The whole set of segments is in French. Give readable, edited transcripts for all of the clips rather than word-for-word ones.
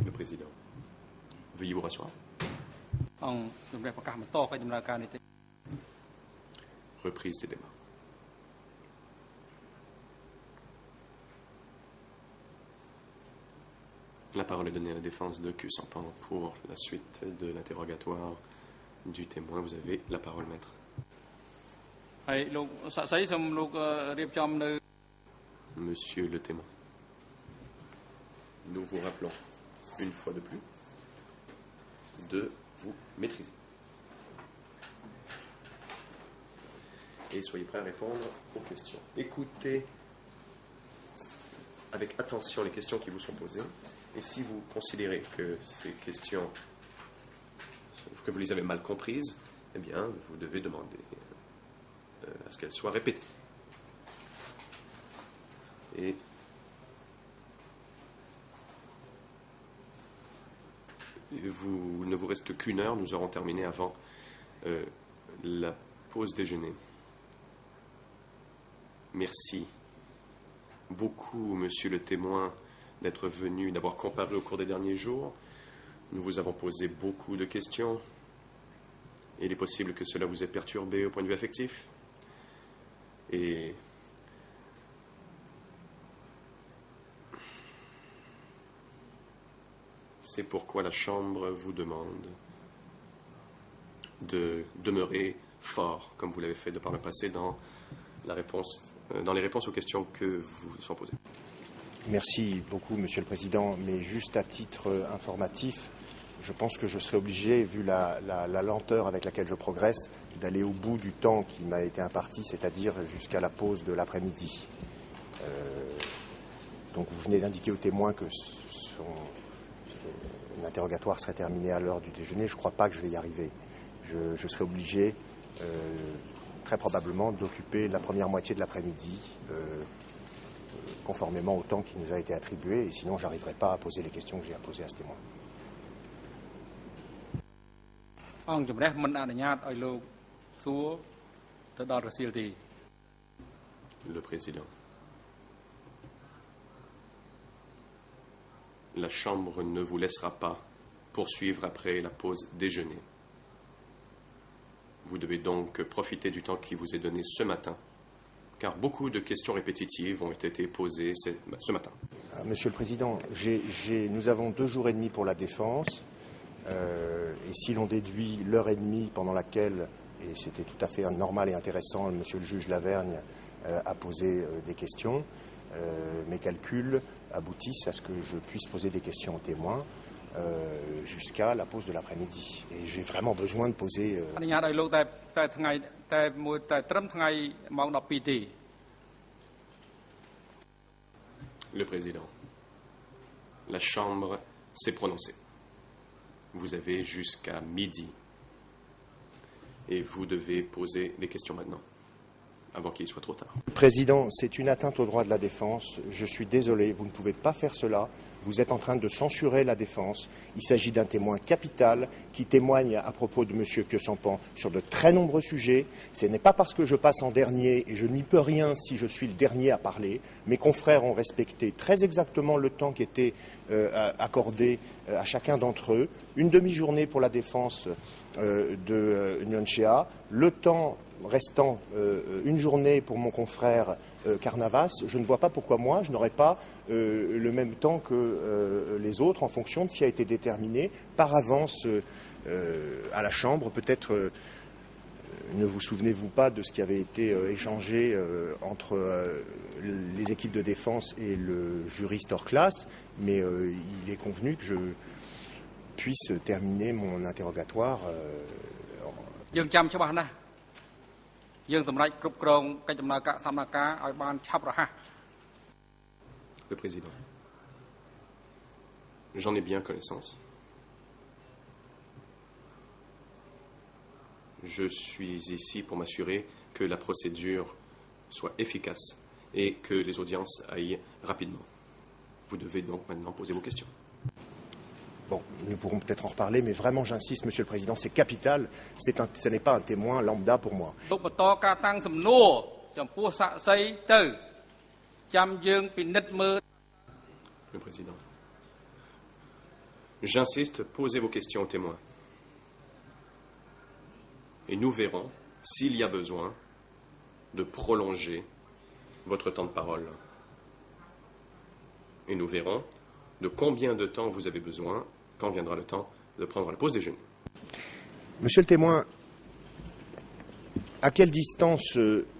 Le président, veuillez vous rasseoir. Reprise des débats. La parole est donnée à la défense de Kyu Sampan pour la suite de l'interrogatoire du témoin. Vous avez la parole, maître. Monsieur le témoin, nous vous rappelons une fois de plus de vous maîtriser. Et soyez prêts à répondre aux questions. Écoutez avec attention les questions qui vous sont posées. Et si vous considérez que ces questions, que vous les avez mal comprises, eh bien, vous devez demander à ce qu'elles soient répétées. Et il ne vous reste qu'une heure, nous aurons terminé avant la pause déjeuner. Merci beaucoup, monsieur le témoin, d'être venu, d'avoir comparé au cours des derniers jours. Nous vous avons posé beaucoup de questions. Il est possible que cela vous ait perturbé au point de vue affectif. Et c'est pourquoi la Chambre vous demande de demeurer fort, comme vous l'avez fait de par le passé dans les réponses aux questions que vous sont posées. Merci beaucoup, Monsieur le Président, mais juste à titre informatif, je pense que je serai obligé, vu la lenteur avec laquelle je progresse, d'aller au bout du temps qui m'a été imparti, c'est-à-dire jusqu'à la pause de l'après-midi. Donc vous venez d'indiquer au témoin que l'interrogatoire serait terminé à l'heure du déjeuner. Je ne crois pas que je vais y arriver. Je serai obligé, très probablement, d'occuper la première moitié de l'après-midi, conformément au temps qui nous a été attribué, et sinon je n'arriverai pas à poser les questions que j'ai à poser à ce témoin. Le président. La Chambre ne vous laissera pas poursuivre après la pause déjeuner. Vous devez donc profiter du temps qui vous est donné ce matin, car beaucoup de questions répétitives ont été posées ce matin. Monsieur le Président, nous avons 2 jours et demi pour la défense, et si l'on déduit l'heure et demie pendant laquelle, et c'était tout à fait normal et intéressant, Monsieur le juge Lavergne a posé des questions, mes calculs aboutissent à ce que je puisse poser des questions aux témoins jusqu'à la pause de l'après-midi. Et j'ai vraiment besoin de poser... Le président, la Chambre s'est prononcée. Vous avez jusqu'à midi. Et vous devez poser des questions maintenant, avant qu'il soit trop tard. Président, c'est une atteinte au droit de la défense. Je suis désolé, vous ne pouvez pas faire cela. Vous êtes en train de censurer la défense. Il s'agit d'un témoin capital qui témoigne à propos de M. Kyu Sampan sur de très nombreux sujets. Ce n'est pas parce que je passe en dernier, et je n'y peux rien si je suis le dernier à parler. Mes confrères ont respecté très exactement le temps qui était accordé à chacun d'entre eux. Une demi-journée pour la défense de Nyonchea. Le temps restant une journée pour mon confrère Carnavas. Je ne vois pas pourquoi moi, je n'aurais pas le même temps que les autres en fonction de ce qui a été déterminé par avance à la Chambre. Peut-être ne vous souvenez-vous pas de ce qui avait été échangé entre les équipes de défense et le juriste hors classe, mais il est convenu que je puisse terminer mon interrogatoire. Le président, j'en ai bien connaissance. Je suis ici pour m'assurer que la procédure soit efficace et que les audiences aillent rapidement. Vous devez donc maintenant poser vos questions. Bon, nous pourrons peut-être en reparler, mais vraiment, j'insiste, Monsieur le Président, c'est capital. Ce n'est pas un témoin lambda pour moi. Le président. J'insiste, posez vos questions aux témoins. Et nous verrons s'il y a besoin de prolonger votre temps de parole. Et nous verrons de combien de temps vous avez besoin quand viendra le temps de prendre la pause déjeuner. Monsieur le témoin, à quelle distance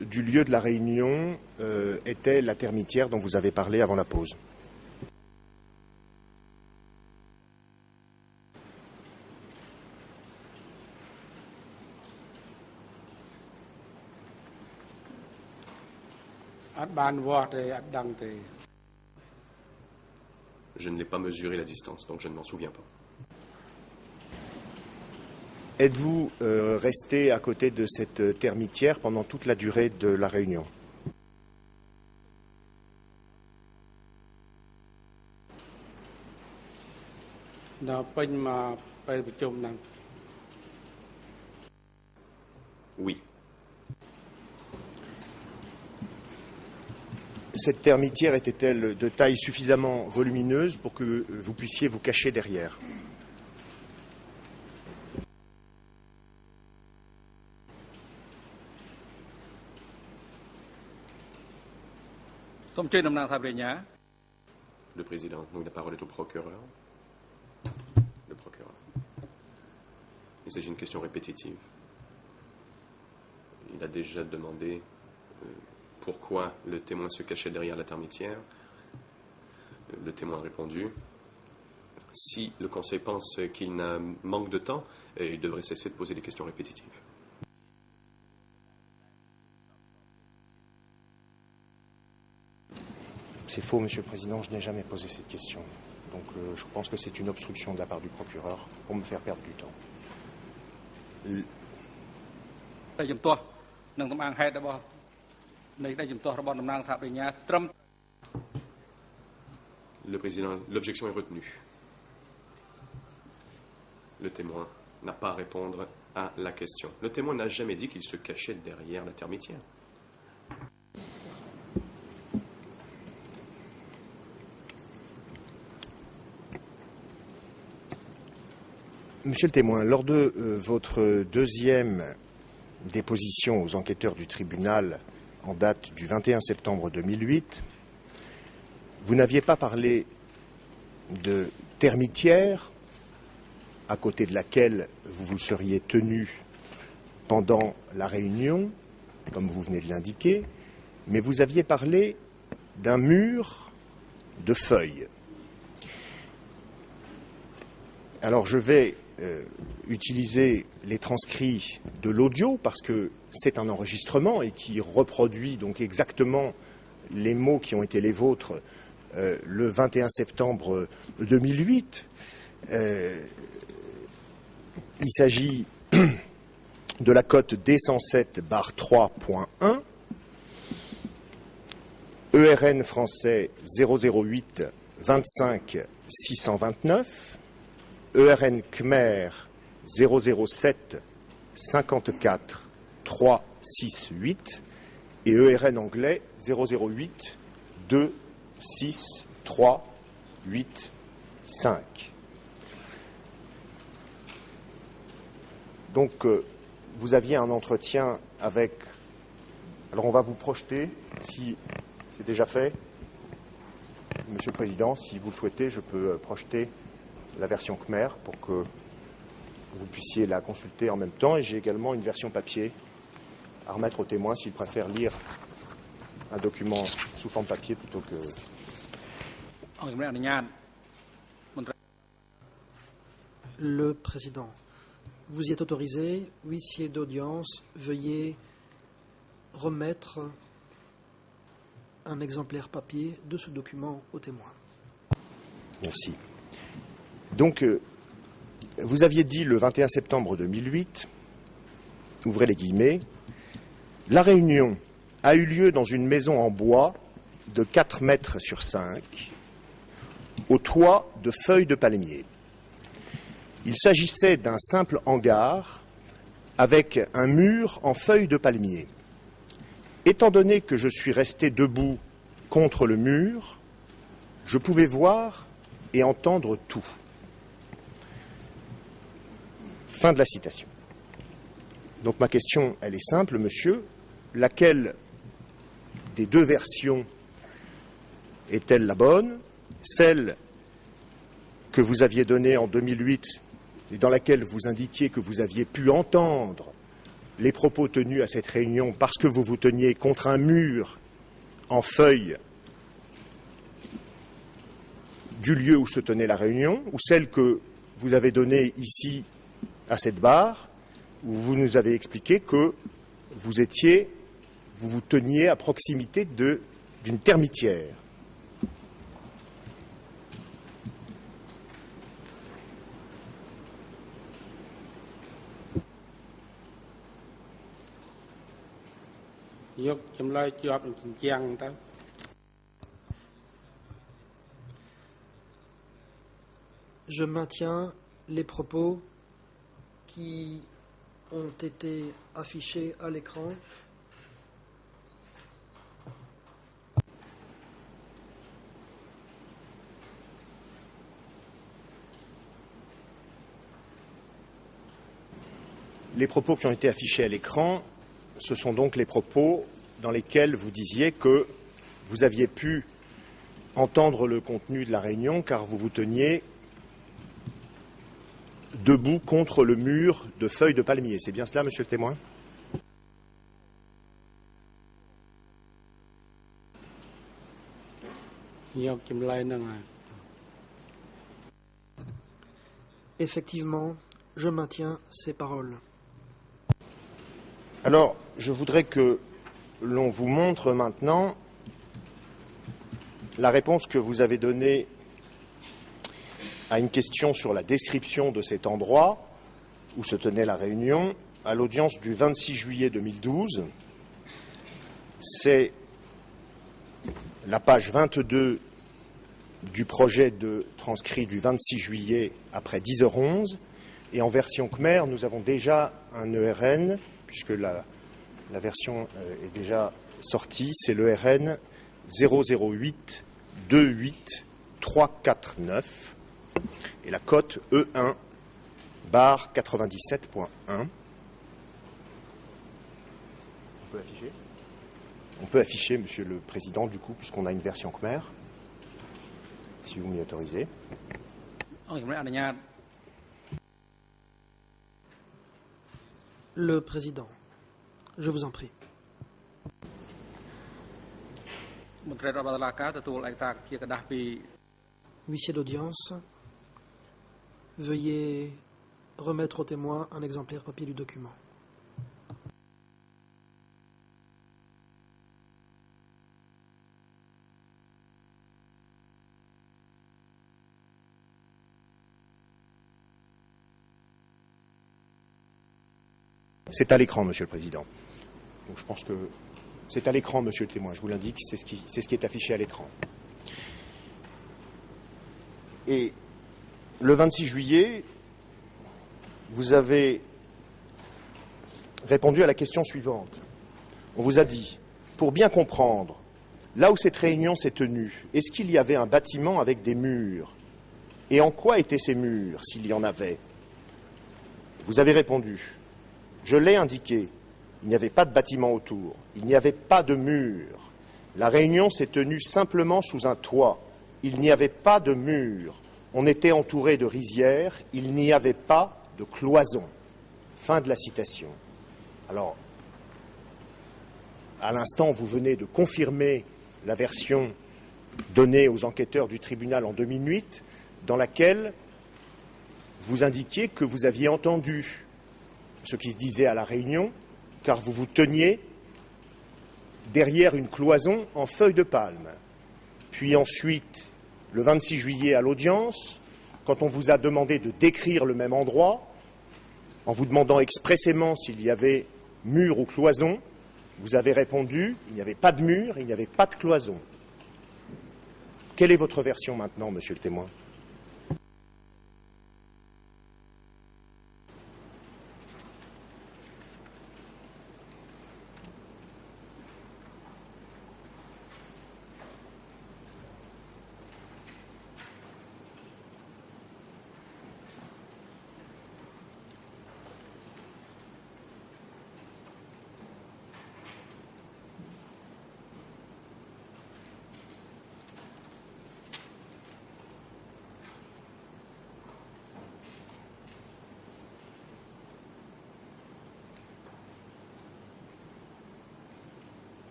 du lieu de la réunion était la termitière dont vous avez parlé avant la pause? Je ne l'ai pas mesuré la distance, donc je ne m'en souviens pas. Êtes-vous resté à côté de cette termitière pendant toute la durée de la réunion? Oui. Cette termitière était-elle de taille suffisamment volumineuse pour que vous puissiez vous cacher derrière? Le président, donc la parole est au procureur. Le procureur. Il s'agit d'une question répétitive. Il a déjà demandé pourquoi le témoin se cachait derrière la termitière. Le témoin a répondu. Si le conseil pense qu'il manque de temps, il devrait cesser de poser des questions répétitives. C'est faux, Monsieur le Président, je n'ai jamais posé cette question. Donc je pense que c'est une obstruction de la part du procureur pour me faire perdre du temps. Le président, l'objection est retenue. Le témoin n'a pas à répondre à la question. Le témoin n'a jamais dit qu'il se cachait derrière la termitière. Monsieur le témoin, lors de votre deuxième déposition aux enquêteurs du tribunal en date du 21 septembre 2008, vous n'aviez pas parlé de termitière à côté de laquelle vous vous seriez tenu pendant la réunion, comme vous venez de l'indiquer, mais vous aviez parlé d'un mur de feuilles. Alors je vais utiliser les transcrits de l'audio parce que c'est un enregistrement et qui reproduit donc exactement les mots qui ont été les vôtres le 21 septembre 2008. Il s'agit de la cote D107/3.1, ERN français 008 25 629, ERN Khmer 007 54 368 et ERN anglais 008 2 6 3 8 5. Donc vous aviez un entretien avec... Alors on va vous projeter, si c'est déjà fait. Monsieur le Président, si vous le souhaitez, je peux projeter la version Khmer pour que vous puissiez la consulter en même temps. Et j'ai également une version papier à remettre aux témoins s'ils préfèrent lire un document sous forme papier plutôt que... Le Président, vous y êtes autorisé. Huissier d'audience, veuillez remettre un exemplaire papier de ce document aux témoins. Merci. Donc, vous aviez dit le 21 septembre 2008, ouvrez les guillemets, la réunion a eu lieu dans une maison en bois de 4 mètres sur 5, au toit de feuilles de palmier. Il s'agissait d'un simple hangar avec un mur en feuilles de palmier. Étant donné que je suis resté debout contre le mur, je pouvais voir et entendre tout. Fin de la citation. Donc ma question, elle est simple, monsieur. Laquelle des deux versions est-elle la bonne? Celle que vous aviez donnée en 2008 et dans laquelle vous indiquiez que vous aviez pu entendre les propos tenus à cette réunion parce que vous vous teniez contre un mur en feuilles du lieu où se tenait la réunion, ou celle que vous avez donnée ici à cette barre, où vous nous avez expliqué que vous vous teniez à proximité d'une termitière. Je maintiens les propos qui ont été affichés à l'écran. Les propos qui ont été affichés à l'écran, ce sont donc les propos dans lesquels vous disiez que vous aviez pu entendre le contenu de la réunion car vous vous teniez debout contre le mur de feuilles de palmier. C'est bien cela, monsieur le témoin? Effectivement, je maintiens ces paroles. Alors, je voudrais que l'on vous montre maintenant la réponse que vous avez donnée à une question sur la description de cet endroit où se tenait la réunion à l'audience du 26 juillet 2012. C'est la page 22 du projet de transcrit du 26 juillet après 10h11. Et en version Khmer, nous avons déjà un ERN, puisque la version est déjà sortie. C'est l'ERN 008 28 349 et la cote E1 barre 97.1. On peut afficher? On peut afficher, monsieur le président, du coup, puisqu'on a une version Khmer, si vous m'y autorisez. Le président, je vous en prie. Huissier d'audience, veuillez remettre au témoin un exemplaire papier du document. C'est à l'écran, monsieur le président. Donc, je pense que c'est à l'écran, monsieur le témoin. Je vous l'indique, c'est ce qui est affiché à l'écran. Et le 26 juillet, vous avez répondu à la question suivante. On vous a dit, pour bien comprendre, là où cette réunion s'est tenue, est-ce qu'il y avait un bâtiment avec des murs? Et en quoi étaient ces murs, s'il y en avait? Vous avez répondu, je l'ai indiqué, il n'y avait pas de bâtiment autour, il n'y avait pas de mur. La réunion s'est tenue simplement sous un toit. Il n'y avait pas de mur. On était entouré de rizières, il n'y avait pas de cloison. Fin de la citation. Alors, à l'instant, vous venez de confirmer la version donnée aux enquêteurs du tribunal en 2008, dans laquelle vous indiquiez que vous aviez entendu ce qui se disait à la réunion, car vous vous teniez derrière une cloison en feuilles de palme. Puis ensuite, le 26 juillet à l'audience, quand on vous a demandé de décrire le même endroit, en vous demandant expressément s'il y avait mur ou cloison, vous avez répondu, il n'y avait pas de mur, il n'y avait pas de cloison. Quelle est votre version maintenant, monsieur le témoin?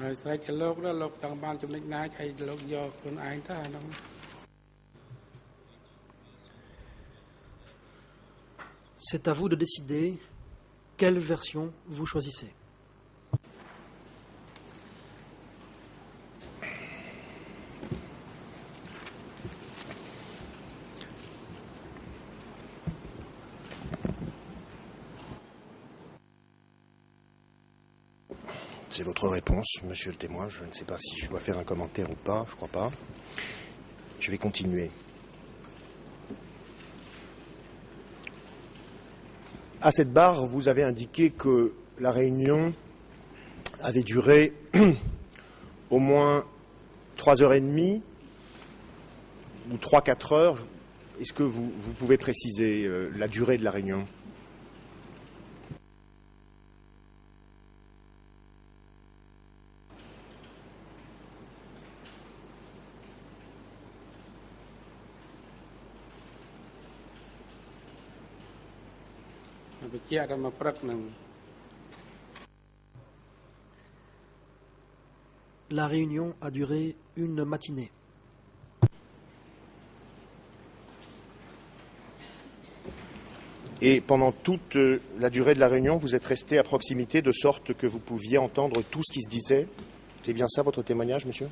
ហើយស្រេចឲ្យលោកដល់លោកចង់បានចំណុចណាឲ្យលោកយកខ្លួនឯងទៅអានោះ C'est à vous de décider quelle version vous choisissez. C'est votre réponse, monsieur le témoin. Je ne sais pas si je dois faire un commentaire ou pas, je crois pas. Je vais continuer. À cette barre, vous avez indiqué que la réunion avait duré au moins 3h30 ou 3-4 heures. Est-ce que vous pouvez préciser la durée de la réunion ? La réunion a duré une matinée. Et pendant toute la durée de la réunion, vous êtes resté à proximité de sorte que vous pouviez entendre tout ce qui se disait. C'est bien ça votre témoignage, monsieur ?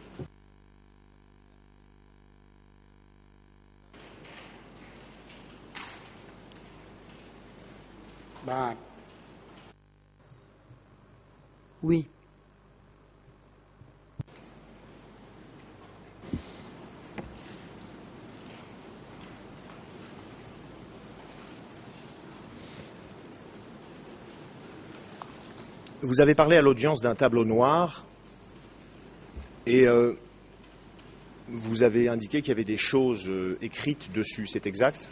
Oui. Vous avez parlé à l'audience d'un tableau noir et vous avez indiqué qu'il y avait des choses écrites dessus, c'est exact ?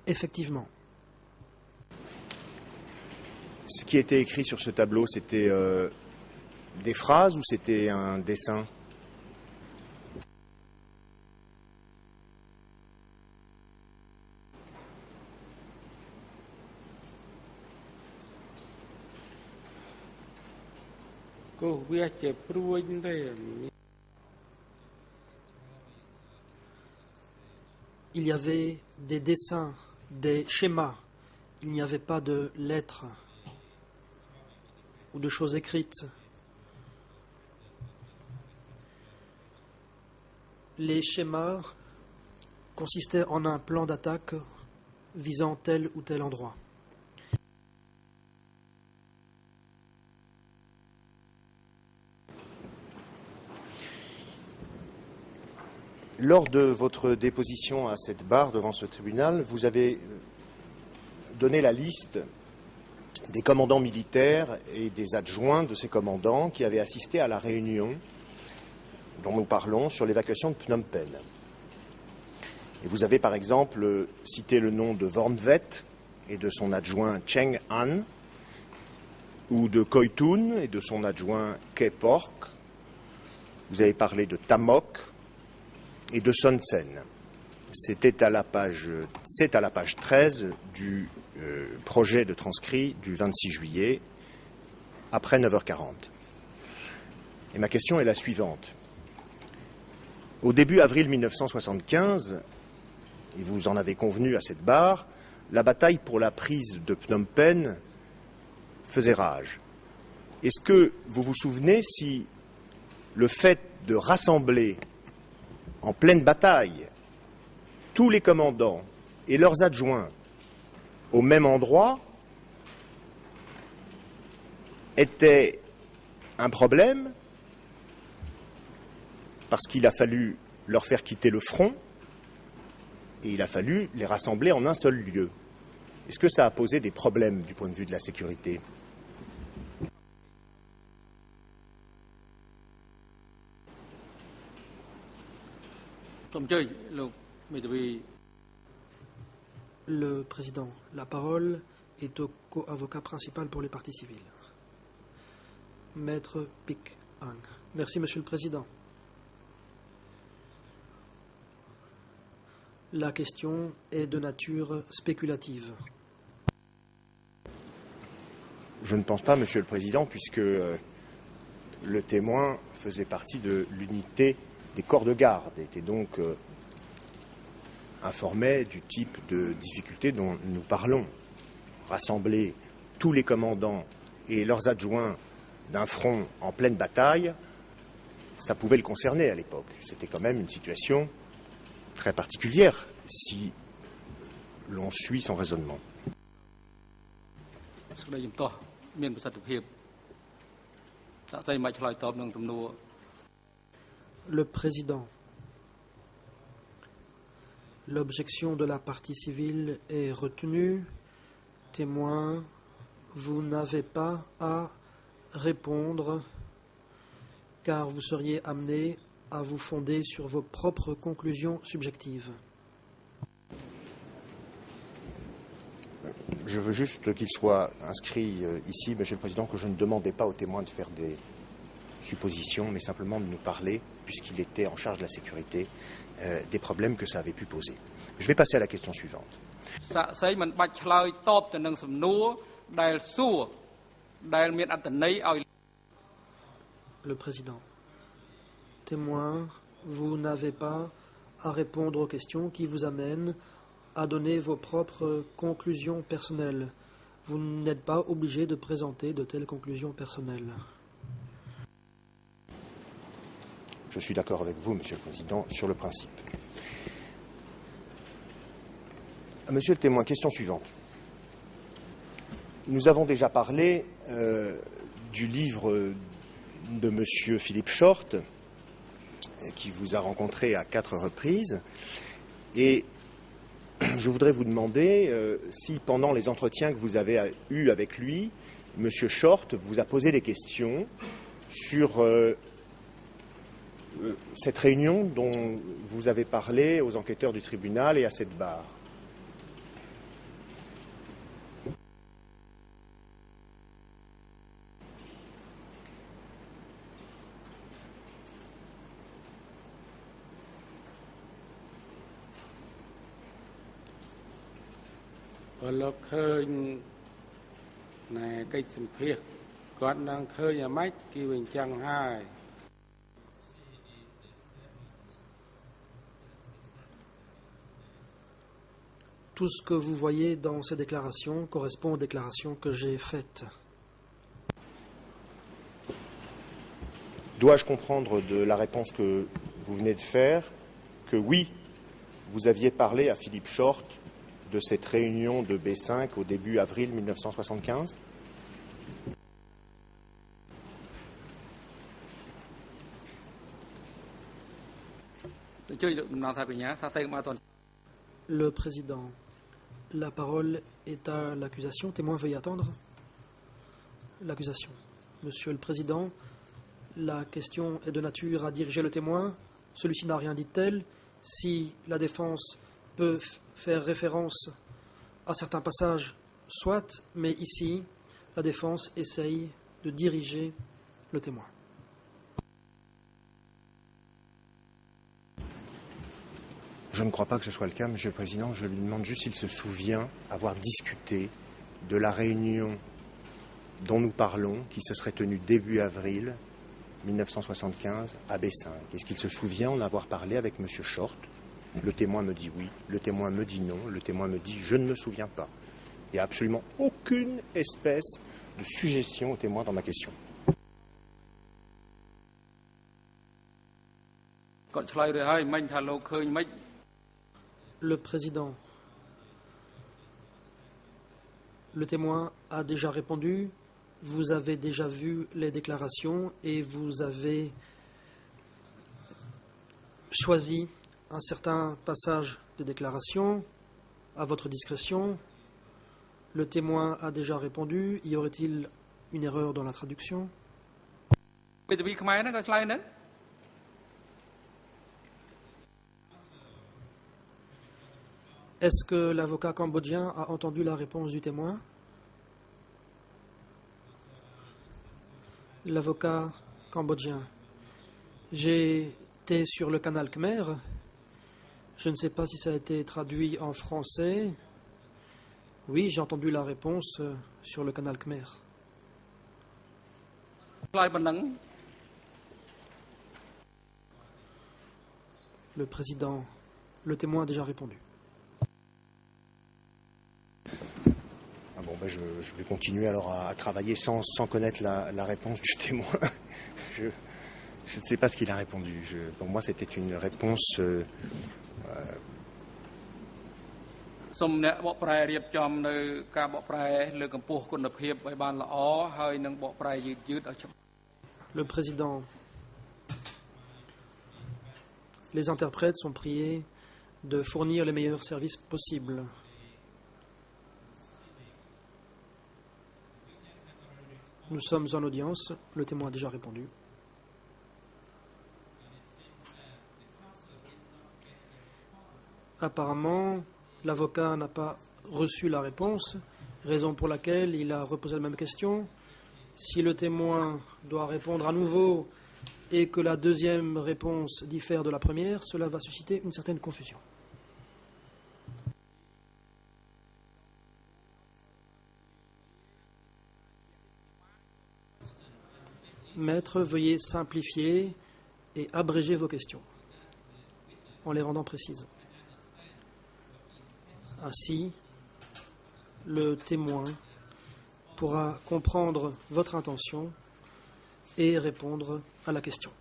Effectivement. Ce qui était écrit sur ce tableau, c'était des phrases ou c'était un dessin ? Il y avait des dessins, des schémas. Il n'y avait pas de lettres ou de choses écrites. Les schémas consistaient en un plan d'attaque visant tel ou tel endroit. Lors de votre déposition à cette barre devant ce tribunal, vous avez donné la liste des commandants militaires et des adjoints de ces commandants qui avaient assisté à la réunion dont nous parlons sur l'évacuation de Phnom Penh. Et vous avez par exemple cité le nom de Vornvet et de son adjoint Cheng Han, ou de Koitun et de son adjoint Khe Pork. Vous avez parlé de Tamok et de Son Sen. C'est à la page 13 du projet de transcrit du 26 juillet, après 9h40. Et ma question est la suivante. Au début avril 1975, et vous en avez convenu à cette barre, la bataille pour la prise de Phnom Penh faisait rage. Est-ce que vous vous souvenez si le fait de rassembler en pleine bataille tous les commandants et leurs adjoints au même endroit était un problème parce qu'il a fallu leur faire quitter le front et il a fallu les rassembler en un seul lieu. Est-ce que ça a posé des problèmes du point de vue de la sécurité ? Le président, la parole est au co-avocat principal pour les parties civiles. Maître Pic Ang. Merci, Monsieur le Président. La question est de nature spéculative. Je ne pense pas, Monsieur le Président, puisque le témoin faisait partie de l'unité des corps de garde, était donc informé du type de difficultés dont nous parlons. Rassembler tous les commandants et leurs adjoints d'un front en pleine bataille, ça pouvait le concerner à l'époque. C'était quand même une situation très particulière si l'on suit son raisonnement. Le président. L'objection de la partie civile est retenue. Témoin, vous n'avez pas à répondre car vous seriez amené à vous fonder sur vos propres conclusions subjectives. Je veux juste qu'il soit inscrit ici, Monsieur le Président, que je ne demandais pas aux témoins de faire des suppositions, mais simplement de nous parler, puisqu'il était en charge de la sécurité, des problèmes que ça avait pu poser. Je vais passer à la question suivante. Le président. Témoin, vous n'avez pas à répondre aux questions qui vous amènent à donner vos propres conclusions personnelles. Vous n'êtes pas obligé de présenter de telles conclusions personnelles. Je suis d'accord avec vous, Monsieur le Président, sur le principe. Monsieur le témoin, question suivante. Nous avons déjà parlé du livre de Monsieur Philippe Short, qui vous a rencontré à 4 reprises, et je voudrais vous demander si, pendant les entretiens que vous avez eus avec lui, Monsieur Short vous a posé des questions sur cette réunion dont vous avez parlé aux enquêteurs du tribunal et à cette barre. Tout ce que vous voyez dans ces déclarations correspond aux déclarations que j'ai faites. Dois-je comprendre de la réponse que vous venez de faire que oui, vous aviez parlé à Philippe Short de cette réunion de B5 au début avril 1975 ? Le président. La parole est à l'accusation. Témoin, veuillez attendre. L'accusation. Monsieur le Président, la question est de nature à diriger le témoin. Celui-ci n'a rien dit de tel. Si la défense peut faire référence à certains passages, soit, mais ici, la défense essaye de diriger le témoin. Je ne crois pas que ce soit le cas, Monsieur le Président. Je lui demande juste s'il se souvient avoir discuté de la réunion dont nous parlons, qui se serait tenue début avril 1975 à B5. Est-ce qu'il se souvient en avoir parlé avec Monsieur Short ? Le témoin me dit oui, le témoin me dit non, le témoin me dit je ne me souviens pas. Il n'y a absolument aucune espèce de suggestion au témoin dans ma question. Le président. Le témoin a déjà répondu. Vous avez déjà vu les déclarations et vous avez choisi un certain passage de déclaration à votre discrétion. Le témoin a déjà répondu. Y aurait-il une erreur dans la traduction ? Est-ce que l'avocat cambodgien a entendu la réponse du témoin ? L'avocat cambodgien. J'étais sur le canal Khmer Je ne sais pas si ça a été traduit en français. Oui, j'ai entendu la réponse sur le canal Khmer. Le président, le témoin a déjà répondu. Je vais continuer alors à travailler sans connaître la réponse du témoin. Je ne sais pas ce qu'il a répondu. Pour moi, c'était une réponse... Le président, les interprètes sont priés de fournir les meilleurs services possibles. Nous sommes en audience, le témoin a déjà répondu. Apparemment, l'avocat n'a pas reçu la réponse, raison pour laquelle il a reposé la même question. Si le témoin doit répondre à nouveau et que la deuxième réponse diffère de la première, cela va susciter une certaine confusion. Maître, veuillez simplifier et abréger vos questions en les rendant précises. Ainsi, le témoin pourra comprendre votre intention et répondre à la question.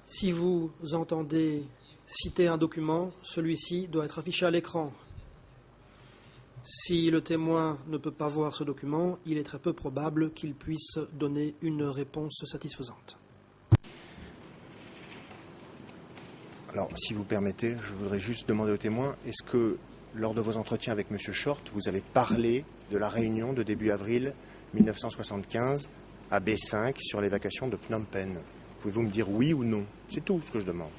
Si vous entendez citer un document, celui-ci doit être affiché à l'écran. Si le témoin ne peut pas voir ce document, il est très peu probable qu'il puisse donner une réponse satisfaisante. Alors, si vous permettez, je voudrais juste demander au témoin, est-ce que, lors de vos entretiens avec M. Short, vous avez parlé de la réunion de début avril 1975 à B5 sur l'évacuation de Phnom Penh? Pouvez-vous me dire oui ou non? C'est tout ce que je demande.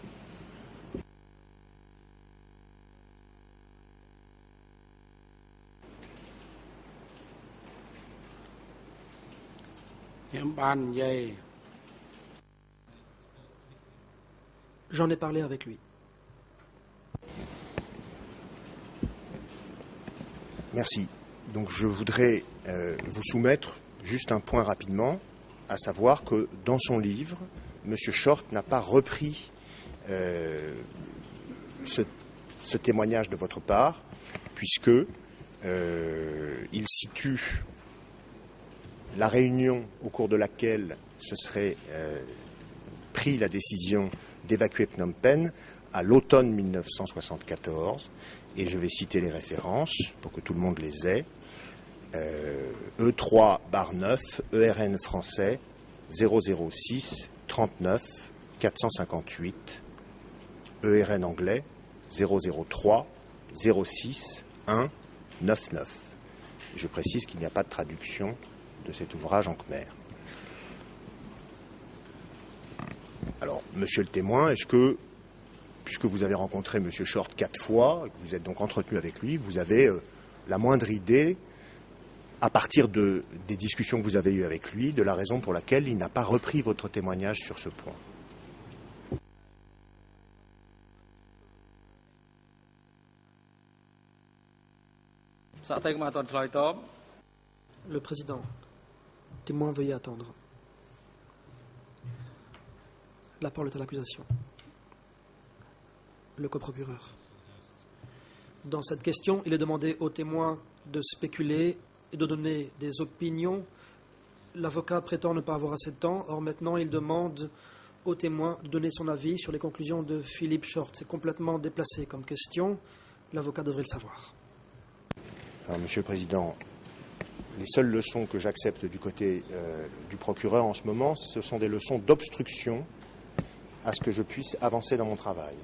J'en ai parlé avec lui. Merci. Donc je voudrais vous soumettre juste un point rapidement, à savoir que dans son livre, M. Short n'a pas repris ce témoignage de votre part, puisque il situe la réunion au cours de laquelle se serait pris la décision d'évacuer Phnom Penh à l'automne 1974, et je vais citer les références pour que tout le monde les ait. E3/9, ERN français 006 39 458, ERN anglais 003 06 1 99. Je précise qu'il n'y a pas de traduction de cet ouvrage en khmer. Alors, monsieur le témoin, est-ce que, puisque vous avez rencontré monsieur Short 4 fois, et que vous êtes donc entretenu avec lui, vous avez la moindre idée, à partir des discussions que vous avez eues avec lui, de la raison pour laquelle il n'a pas repris votre témoignage sur ce point? Le président, témoin, veuillez attendre. La parole est à l'accusation. Le coprocureur. Dans cette question, il est demandé au témoin de spéculer et de donner des opinions. L'avocat prétend ne pas avoir assez de temps. Or, maintenant, il demande au témoin de donner son avis sur les conclusions de Philippe Short. C'est complètement déplacé comme question. L'avocat devrait le savoir. Alors, monsieur le président, les seules leçons que j'accepte du côté du procureur en ce moment, ce sont des leçons d'obstruction à ce que je puisse avancer dans mon travail.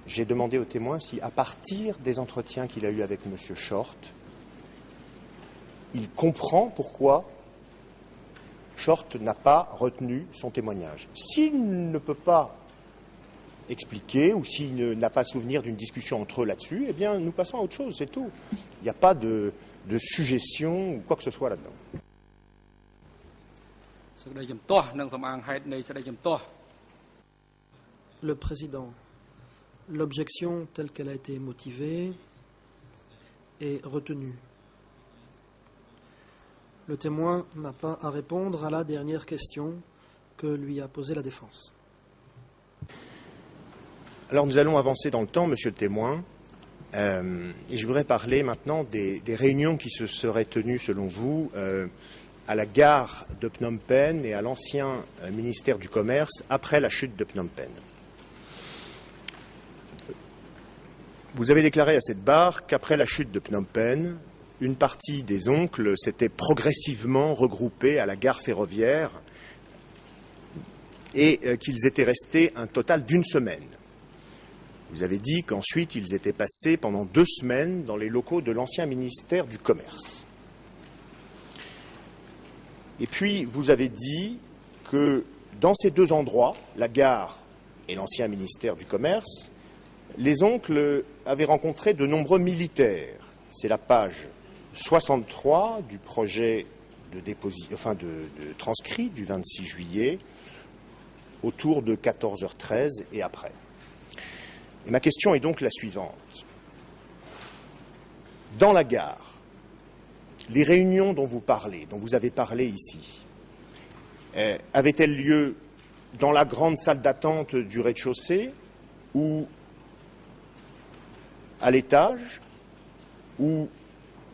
J'ai demandé au témoin si, à partir des entretiens qu'il a eus avec M. Short, il comprend pourquoi Short n'a pas retenu son témoignage. S'il ne peut pas expliquer ou s'il n'a pas souvenir d'une discussion entre eux là-dessus, eh bien, nous passons à autre chose, c'est tout. Il n'y a pas de suggestion ou quoi que ce soit là-dedans. សេចក្តីជំទាស់និងសំអាងហេតុនៃសេចក្តីជំទាស់ Le Président, l'objection telle qu'elle a été motivée est retenue. Le témoin n'a pas à répondre à la dernière question que lui a posée la défense. Alors nous allons avancer dans le temps, monsieur le témoin, et je voudrais parler maintenant des réunions qui se seraient tenues, selon vous, à la gare de Phnom Penh et à l'ancien ministère du Commerce après la chute de Phnom Penh. Vous avez déclaré à cette barre qu'après la chute de Phnom Penh, une partie des oncles s'était progressivement regroupée à la gare ferroviaire et qu'ils étaient restés un total d'une semaine. Vous avez dit qu'ensuite ils étaient passés pendant 2 semaines dans les locaux de l'ancien ministère du Commerce. Et puis vous avez dit que dans ces 2 endroits, la gare et l'ancien ministère du Commerce, les oncles avaient rencontré de nombreux militaires. C'est la page 63 du projet de transcrit du 26 juillet, autour de 14h13 et après. Et ma question est donc la suivante. Dans la gare, les réunions dont vous parlez, dont vous avez parlé ici, avaient-elles lieu dans la grande salle d'attente du rez-de-chaussée ou à l'étage ou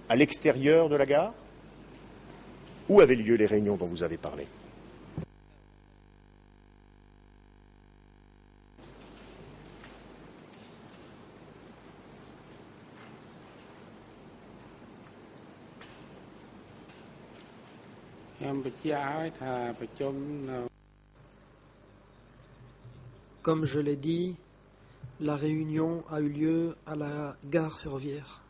à l'extérieur de la gare? Où avaient lieu les réunions dont vous avez parlé? Comme je l'ai dit, la réunion a eu lieu à la gare ferroviaire.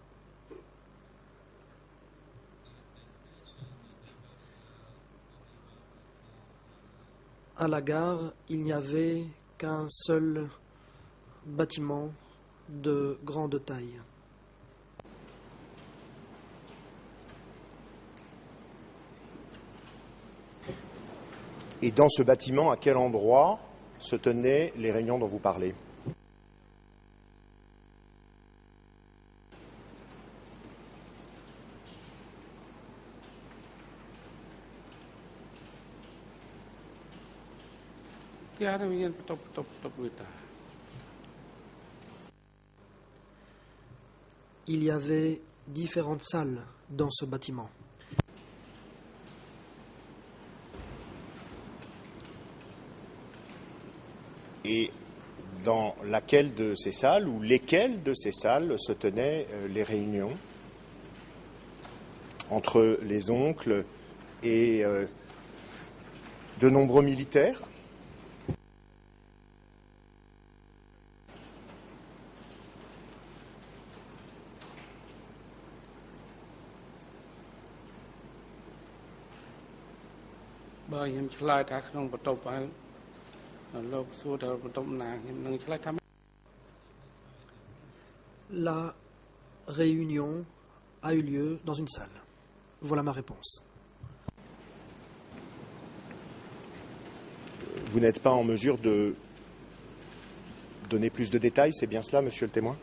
À la gare, il n'y avait qu'un seul bâtiment de grande taille. Et dans ce bâtiment, à quel endroit se tenaient les réunions dont vous parlez? Il y avait différentes salles dans ce bâtiment. Et dans laquelle de ces salles ou lesquelles de ces salles se tenaient les réunions entre les oncles et de nombreux militaires? La réunion a eu lieu dans une salle. Voilà ma réponse. Vous n'êtes pas en mesure de donner plus de détails, c'est bien cela, monsieur le témoin?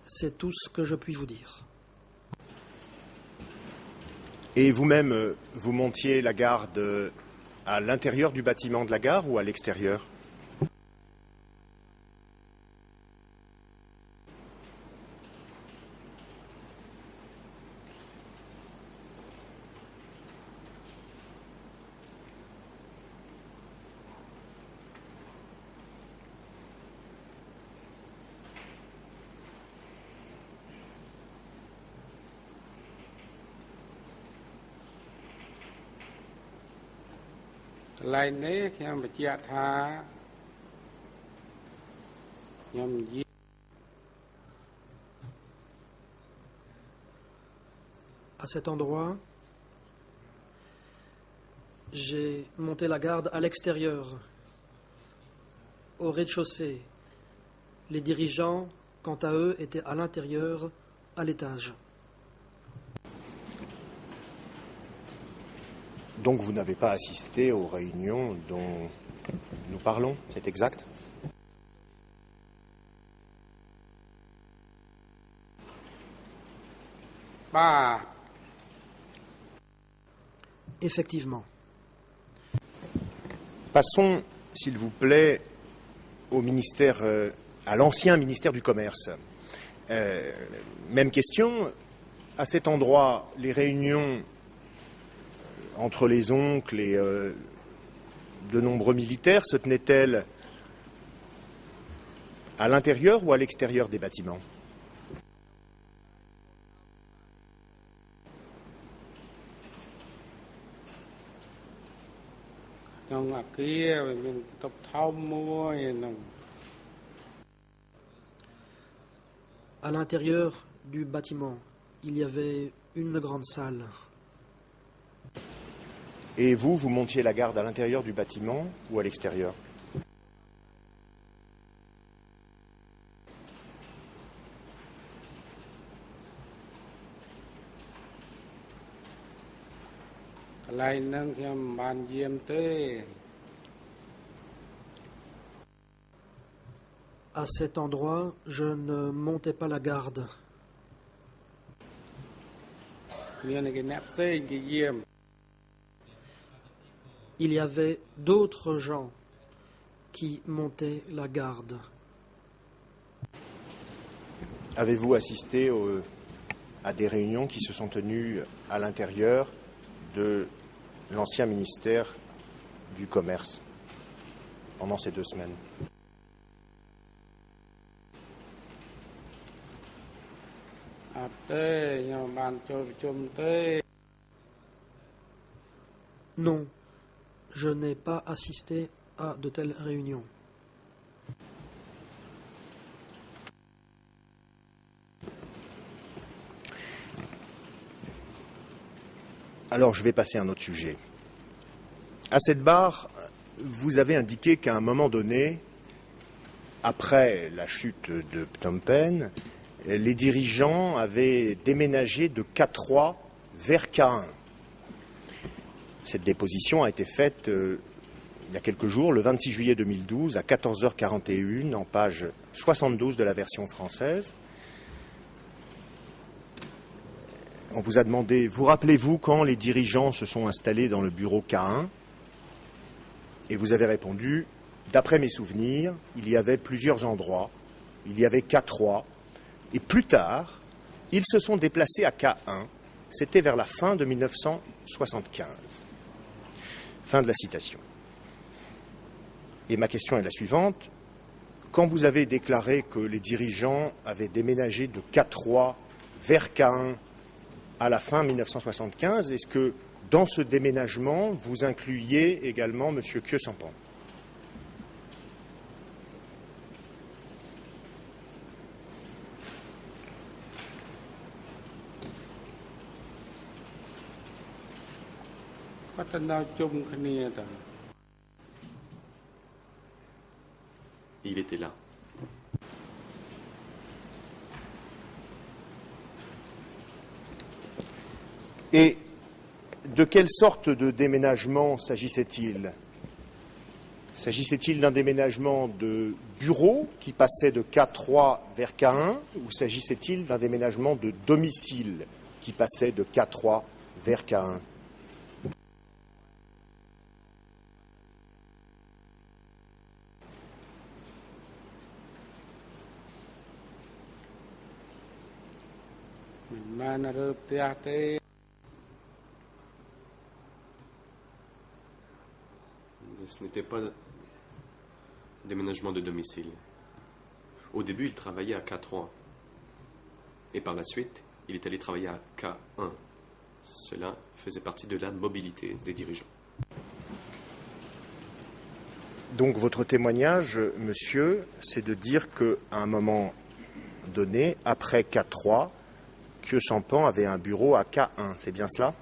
C'est tout ce que je puis vous dire. Et vous-même, vous montiez la garde à l'intérieur du bâtiment de la gare ou à l'extérieur? À cet endroit, J'ai monté la garde à l'extérieur, au rez-de-chaussée. Les dirigeants, quant à eux, étaient à l'intérieur, à l'étage. Donc vous n'avez pas assisté aux réunions dont nous parlons, c'est exact? Bah, Effectivement. Passons, s'il vous plaît, au ministère, à l'ancien ministère du Commerce. Même question. À cet endroit, les réunions entre les oncles et de nombreux militaires se tenaient-elles à l'intérieur ou à l'extérieur des bâtiments? trong ở kia mình tập thao mua nó À l'intérieur du bâtiment, il y avait une grande salle. Et vous, vous montiez la garde à l'intérieur du bâtiment ou à l'extérieur? cái này nó xem bàn diêm tới À cet endroit, je ne montais pas la garde. miền cái nẹp xây cái diêm Il y avait d'autres gens qui montaient la garde. Avez-vous assisté à des réunions qui se sont tenues à l'intérieur de l'ancien ministère du Commerce pendant ces 2 semaines? à tới nhưng mà bàn cho chôm tới Non, je n'ai pas assisté à de telles réunions. Alors, je vais passer à un autre sujet. À cette barre, vous avez indiqué qu'à un moment donné, après la chute de Phnom Penh, les dirigeants avaient déménagé de K3 vers K1. Cette déposition a été faite il y a quelques jours, le 26 juillet 2012, à 14h41, en page 72 de la version française. On vous a demandé, vous rappelez-vous quand les dirigeants se sont installés dans le bureau K1? Et vous avez répondu, d'après mes souvenirs, il y avait plusieurs endroits, il y avait K3, et plus tard, ils se sont déplacés à K1, c'était vers la fin de 1975. Fin de la citation. Et ma question est la suivante. Quand vous avez déclaré que les dirigeants avaient déménagé de K3 vers K1 à la fin 1975, est-ce que dans ce déménagement, vous incluiez également M. Khieu Samphan?គាត់ទៅដល់ជុំគ្នាទៅ Il était là. Et de quelle sorte de déménagement s'agissait-il? S'agissait-il d'un déménagement de bureau qui passait de K3 vers K1 ou s'agissait-il d'un déménagement de domicile qui passait de K3 vers K1? mình mang nó rớp tia tới Ce n'était pas un déménagement de domicile. Au début, il travaillait à K3. Et par la suite, il est allé travailler à K1. Cela faisait partie de la mobilité des dirigeants. Donc votre témoignage, monsieur, c'est de dire qu'à un moment donné, après K3, Khieu Samphan avait un bureau à K1. C'est bien cela?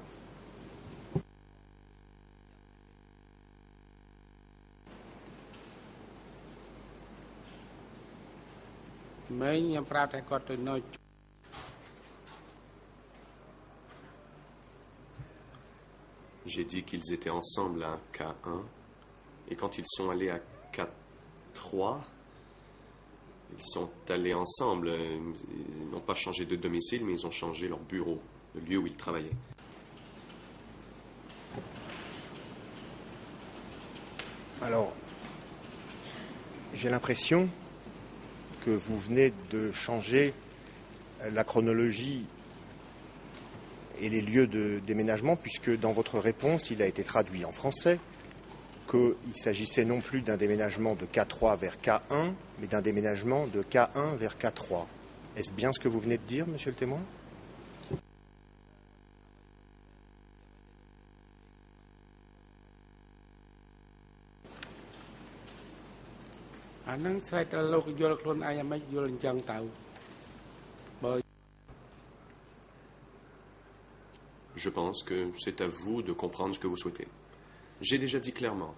ម៉េចខ្ញុំប្រាប់តែគាត់ទៅនៅ J'ai dit qu'ils étaient ensemble à K1, et quand ils sont allés à K3, ils sont allés ensemble. Ils n'ont pas changé de domicile, mais ils ont changé leur bureau, le lieu où ils travaillaient. Alors, j'ai l'impression que vous venez de changer la chronologie et les lieux de déménagement, puisque dans votre réponse, il a été traduit en français qu'il s'agissait non plus d'un déménagement de K3 vers K1, mais d'un déménagement de K1 vers K3. Est-ce bien ce que vous venez de dire, monsieur le témoin? Je pense que c'est à vous de comprendre ce que vous souhaitez. J'ai déjà dit clairement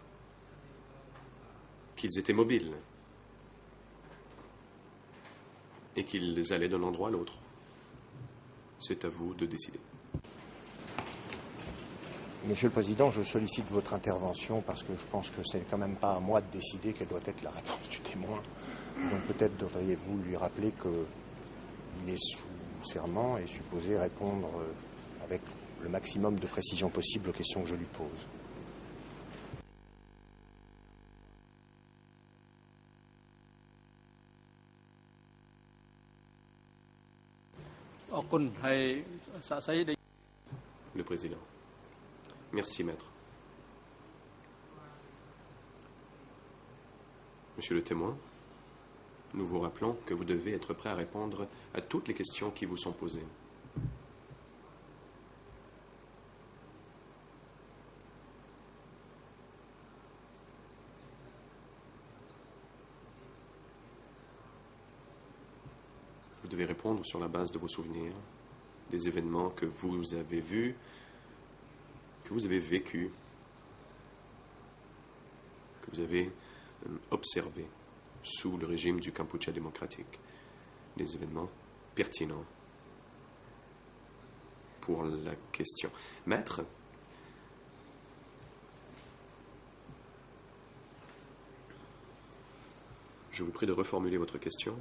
qu'ils étaient mobiles et qu'ils allaient d'un endroit à l'autre. C'est à vous de décider. Monsieur le Président, je sollicite votre intervention parce que je pense que c'est quand même pas à moi de décider quelle doit être la réponse du témoin. Donc peut-être devriez-vous lui rappeler qu'il est sous serment et supposé répondre avec le maximum de précision possible aux questions que je lui pose. Le Président. Merci, maître. Monsieur le témoin, nous vous rappelons que vous devez être prêt à répondre à toutes les questions qui vous sont posées. Vous devez répondre sur la base de vos souvenirs, des événements que vous avez vus, que vous avez vécus, que vous avez observés sous le régime du Kampuchea démocratique. Des événements pertinents pour la question. Maître, je vous prie de reformuler votre question.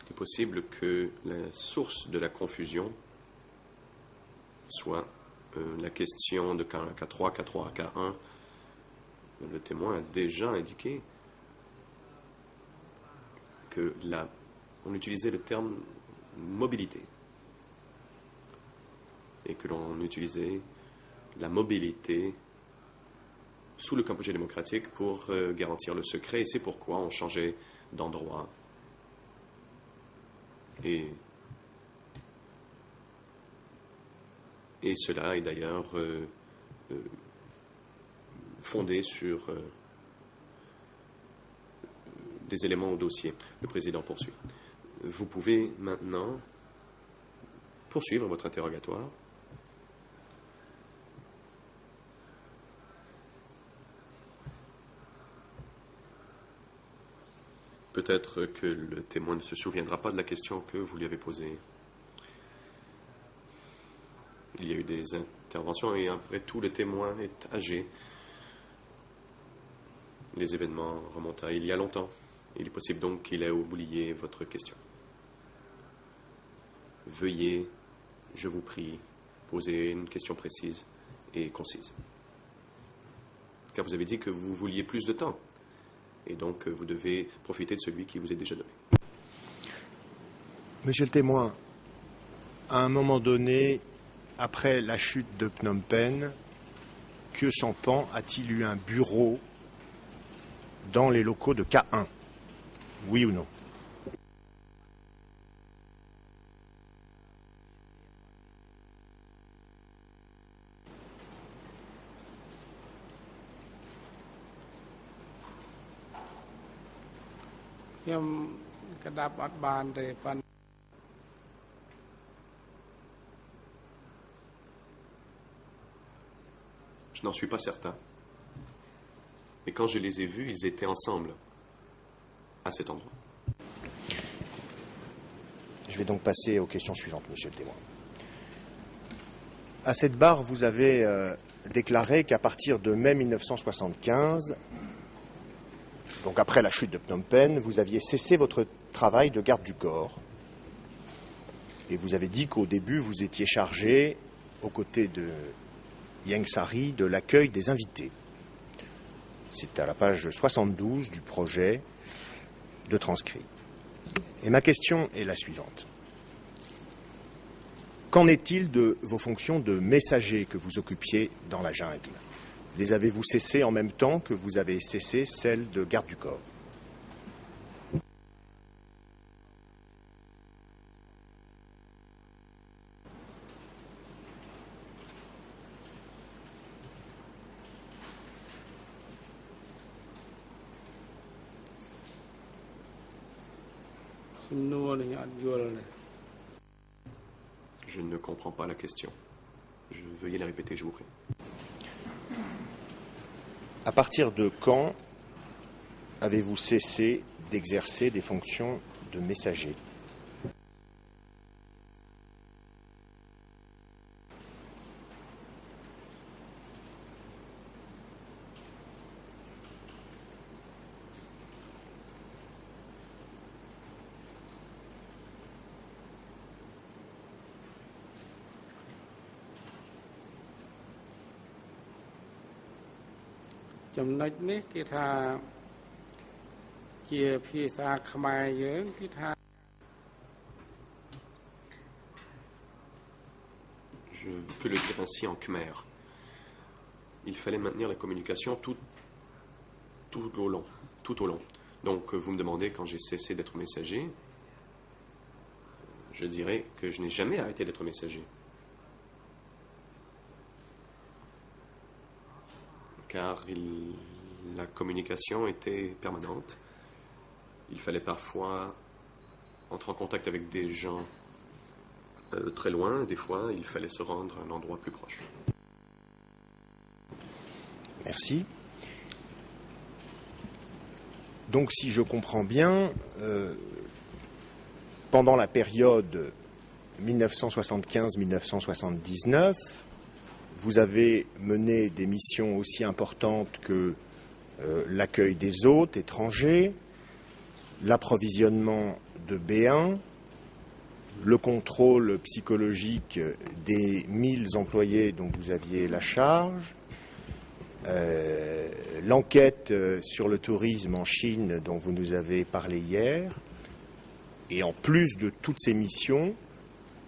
Il est possible que la source de la confusion soit la question de K3, K3, K1. Le témoin a déjà indiqué que on utilisait le terme mobilité et que l'on utilisait la mobilité sous le Kampuchea démocratique pour garantir le secret, et c'est pourquoi on changeait d'endroit. Et cela est d'ailleurs fondé sur des éléments au dossier. Le président poursuit. Vous pouvez maintenant poursuivre votre interrogatoire. Peut-être que le témoin ne se souviendra pas de la question que vous lui avez posée. Il y a eu des interventions et après tout, le témoin est âgé. Les événements remontent à il y a longtemps. Il est possible donc qu'il ait oublié votre question. Veuillez, je vous prie, poser une question précise et concise. Car vous avez dit que vous vouliez plus de temps. Et donc, vous devez profiter de celui qui vous est déjà donné. Monsieur le témoin, à un moment donné, après la chute de Phnom Penh, Khieu Samphan a-t-il eu un bureau dans les locaux de K1? Oui ou non? Je n'en suis pas certain. Et quand je les ai vus, ils étaient ensemble à cet endroit. Je vais donc passer aux questions suivantes, monsieur le témoin. À cette barre, vous avez déclaré qu'à partir de mai 1975, donc après la chute de Phnom Penh, vous aviez cessé votre travail de garde du corps. Et vous avez dit qu'au début, vous étiez chargé, aux côtés de Ieng Sary, de l'accueil des invités. C'est à la page 72 du projet de transcrit. Et ma question est la suivante. Qu'en est-il de vos fonctions de messager que vous occupiez dans la jungle? Les avez-vous cessées en même temps que vous avez cessé celles de garde du corps? Je ne comprends pas la question. Veuillez la répéter, je vous prie. À partir de quand avez-vous cessé d'exercer des fonctions de messager? Je peux le dire ainsi en khmer. Il fallait maintenir la communication tout au long. Donc vous me demandez quand j'ai cessé d'être messager. Je dirais que je n'ai jamais arrêté d'être messager. Car la communication était permanente. Il fallait parfois entrer en contact avec des gens très loin. Des fois, il fallait se rendre à un endroit plus proche. Merci. Donc, si je comprends bien, pendant la période 1975-1979, vous avez mené des missions aussi importantes que l'accueil des hôtes étrangers, l'approvisionnement de B1, le contrôle psychologique des 1000 employés dont vous aviez la charge, l'enquête sur le tourisme en Chine dont vous nous avez parlé hier, et en plus de toutes ces missions,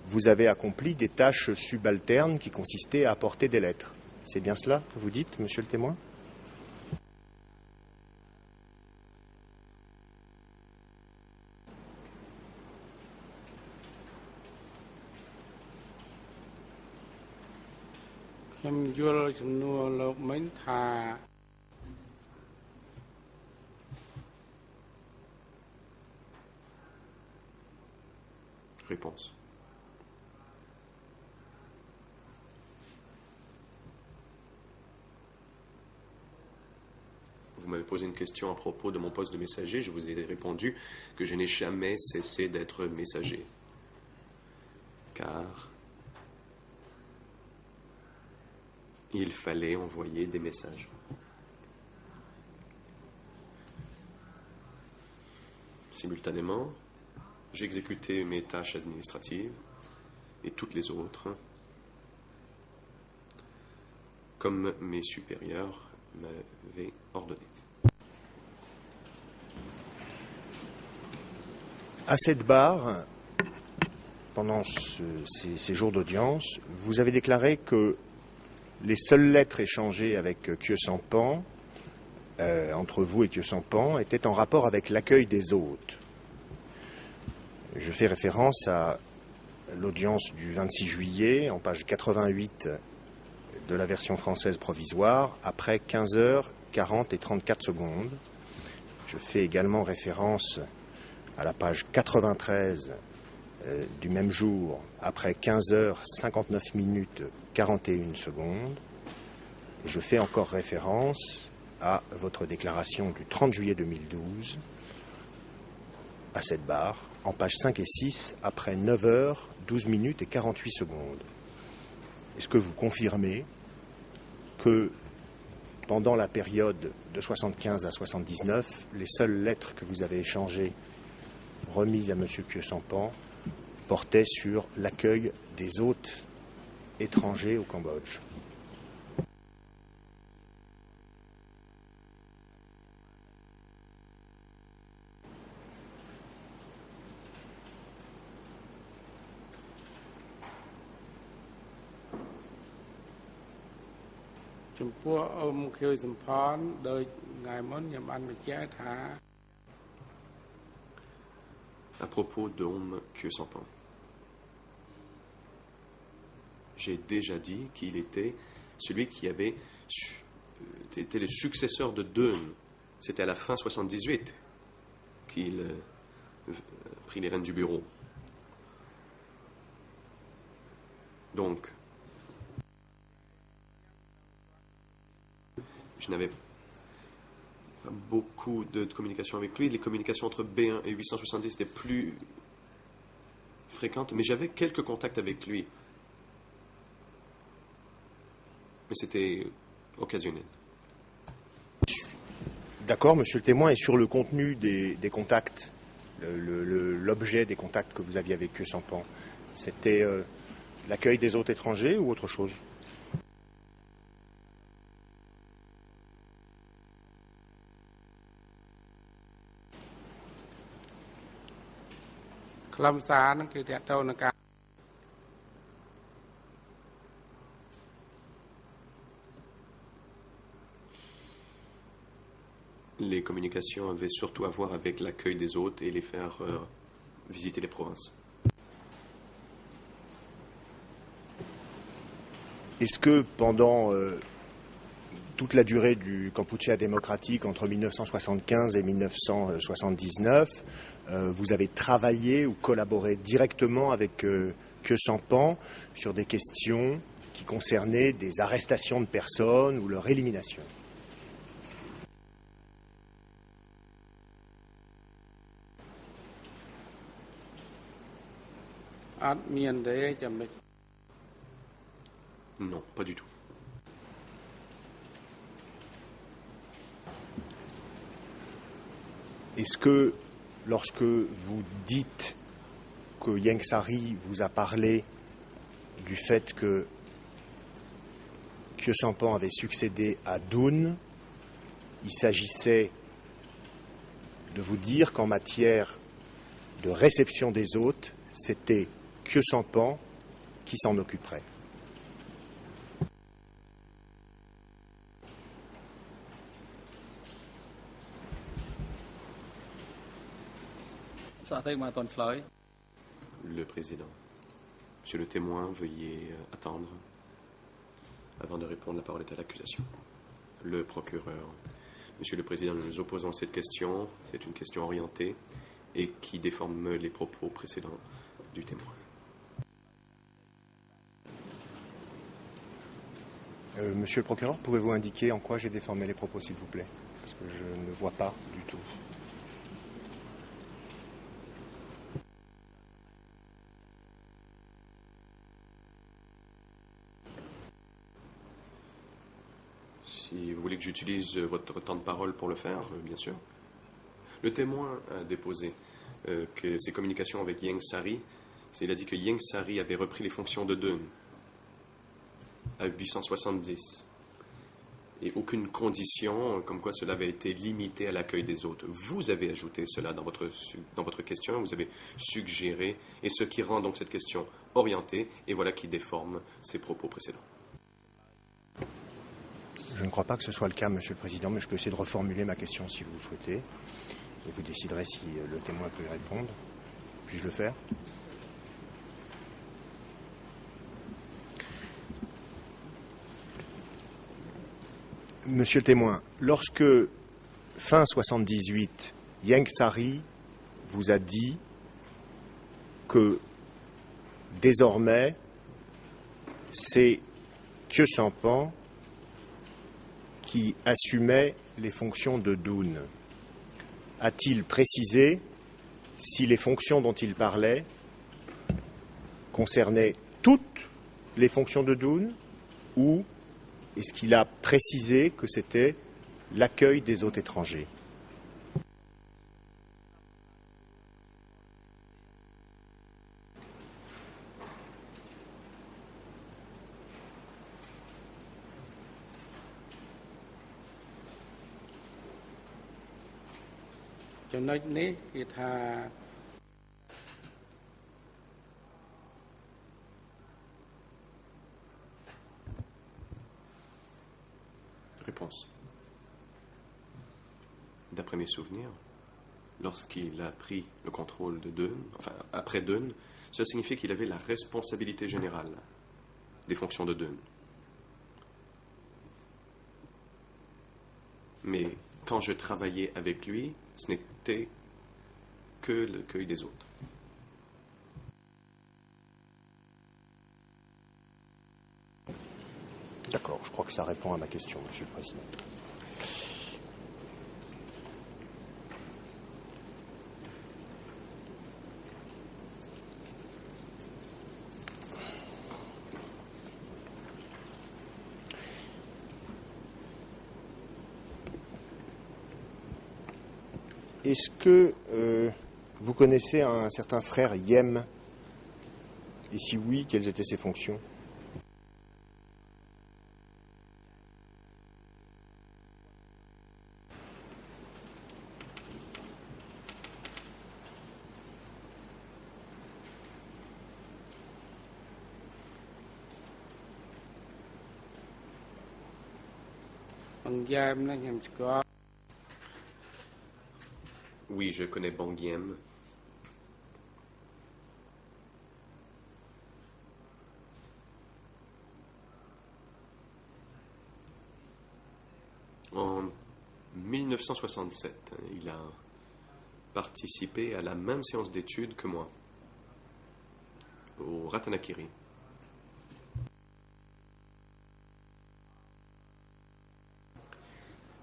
vous avez accompli des tâches subalternes qui consistaient à apporter des lettres. C'est bien cela que vous dites, monsieur le témoin? Réponse. Vous m'avez posé une question à propos de mon poste de messager. Je vous ai répondu que je n'ai jamais cessé d'être messager. Car il fallait envoyer des messages. Simultanément, j'exécutais mes tâches administratives et toutes les autres comme mes supérieurs m'avaient ordonné. À cette barre, pendant ces jours d'audience, vous avez déclaré que les seules lettres échangées avec Khieu Samphan, entre vous et Khieu Samphan, étaient en rapport avec l'accueil des hôtes. Je fais référence à l'audience du 26 juillet, en page 88 de la version française provisoire, après 15h40 et 34 secondes. Je fais également référence à la page 93 du même jour, après 15h59 minutes 41 secondes. Je fais encore référence à votre déclaration du 30 juillet 2012, à cette barre, en pages 5 et 6, après 9 heures, 12 minutes et 48 secondes. Est-ce que vous confirmez que pendant la période de 75 à 79, les seules lettres que vous avez échangées, remises à M. Khieu Samphan, portaient sur l'accueil des hôtes étrangers au Cambodge? À propos d'Om Khieu Samphan, j'ai déjà dit qu'il était celui qui était le successeur de Deun. C'était à la fin 78 qu'il prit les rênes du bureau. Donc, je n'avais pas beaucoup de communication avec lui. Les communications entre B1 et 870 étaient plus fréquentes, mais j'avais quelques contacts avec lui. Mais c'était occasionnel. D'accord, monsieur le témoin, et sur le contenu des contacts, l'objet des contacts que vous aviez avec Khieu Samphan, c'était l'accueil des hôtes étrangers ou autre chose? Les communications avaient surtout à voir avec l'accueil des hôtes et les faire visiter les provinces. Est-ce que pendant toute la durée du Kampuchea démocratique, entre 1975 et 1979, vous avez travaillé ou collaboré directement avec Khieu Samphan sur des questions qui concernaient des arrestations de personnes ou leur élimination? Non, pas du tout. Est-ce que, lorsque vous dites que Ieng Sary vous a parlé du fait que Khieu Samphan avait succédé à Deun, il s'agissait de vous dire qu'en matière de réception des hôtes, c'était Khieu Samphan qui s'en occuperait? Le président. Monsieur le témoin, veuillez attendre. Avant de répondre, la parole est à l'accusation. Le procureur. Monsieur le président, nous nous opposons à cette question. C'est une question orientée et qui déforme les propos précédents du témoin. Monsieur le procureur, pouvez-vous indiquer en quoi j'ai déformé les propos, s'il vous plaît? Parce que je ne vois pas du tout. Si vous voulez que j'utilise votre temps de parole pour le faire, bien sûr. Le témoin a déposé que ses communications avec Ieng Sary, il a dit que Ieng Sary avait repris les fonctions de Deun à 870. Et aucune condition comme quoi cela avait été limité à l'accueil des hôtes. Vous avez ajouté cela dans votre question, vous avez suggéré, et ce qui rend donc cette question orientée, et voilà qui déforme ses propos précédents. Je ne crois pas que ce soit le cas, Monsieur le Président, mais je peux essayer de reformuler ma question si vous le souhaitez. Et vous déciderez si le témoin peut y répondre. Puis-je le faire? Monsieur le témoin, lorsque, fin 78, Ieng Sary vous a dit que désormais, c'est Khieu Samphan qui assumait les fonctions de Dune a-t-il précisé si les fonctions dont il parlait concernaient toutes les fonctions de Dune ou est-ce qu'il a précisé que c'était l'accueil des hôtes étrangers? Réponse. D'après mes souvenirs, lorsqu'il a pris le contrôle de Dune, enfin après Dune, cela signifie qu'il avait la responsabilité générale des fonctions de Dune. Mais quand je travaillais avec lui, ce n'était que l'accueil des autres. D'accord, je crois que ça répond à ma question, Monsieur le Président. Est-ce que vous connaissez un certain frère Yem? Et si oui, quelles étaient ses fonctions? Oui, je connais Bangiem. En 1967, il a participé à la même séance d'études que moi, au Ratanakiri.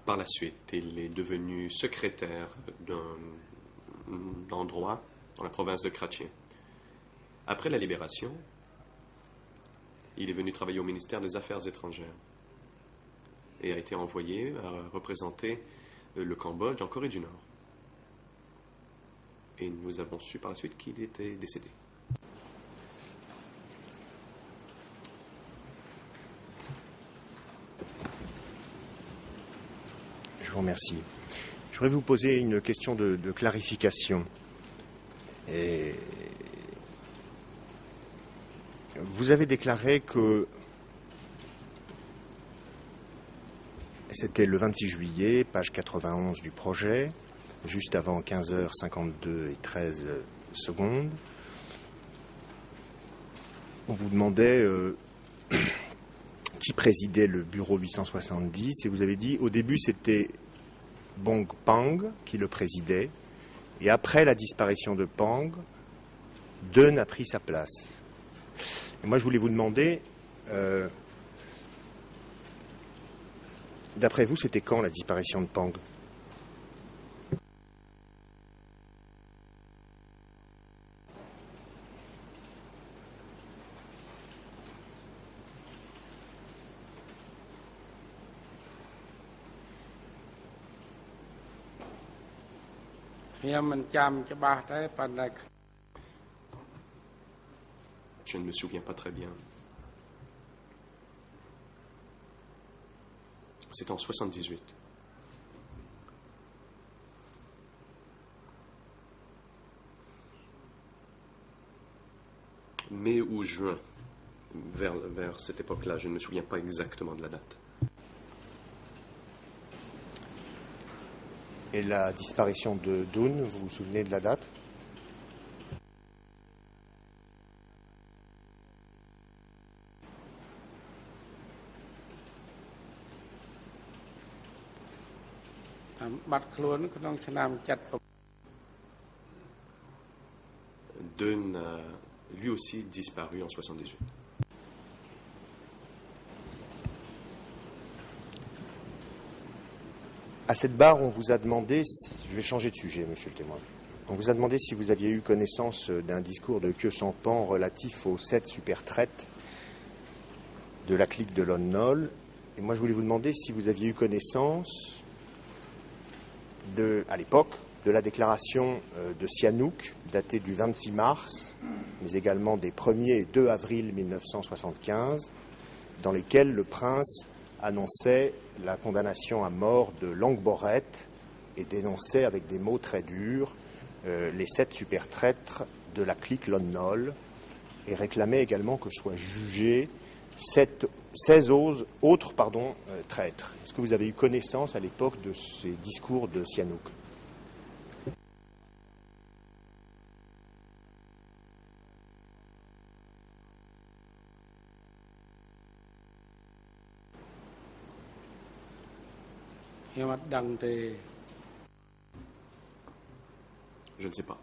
Par la suite, il est devenu secrétaire d'un endroit dans la province de Kratchie. Après la libération, il est venu travailler au ministère des Affaires étrangères et a été envoyé à représenter le Cambodge en Corée du Nord. Et nous avons su par la suite qu'il était décédé. Je vous remercie. Je voudrais vous poser une question de clarification. Et vous avez déclaré que c'était le 26 juillet, page 91 du projet, juste avant 15h52 et 13 secondes. On vous demandait qui présidait le bureau 870 et vous avez dit au début c'était Bong Pang qui le présidait et après la disparition de Pang, Dun a pris sa place. Et moi je voulais vous demander d'après vous c'était quand la disparition de Pang? Je ne me souviens pas très bien. C'est en 78. Mai ou juin, vers cette époque-là. Je ne me souviens pas exactement de la date. Et la disparition de Dun, vous vous souvenez de la date? Dun a lui aussi disparu en 78. À cette barre, on vous a demandé, je vais changer de sujet, monsieur le témoin, on vous a demandé si vous aviez eu connaissance d'un discours de Khieu Samphan relatif aux 7 supertraites de la clique de Lon Nol. Et moi, je voulais vous demander si vous aviez eu connaissance, à l'époque, de la déclaration de Sihanouk, datée du 26 mars, mais également des 1er et 2 avril 1975, dans lesquels le prince annonçait la condamnation à mort de Langborret et dénonçait avec des mots très durs les 7 supertraîtres de la clique Lon Nol et réclamait également que soient jugés 16 autres traîtres. Est-ce que vous avez eu connaissance à l'époque de ces discours de Sihanouk? Je ne sais pas.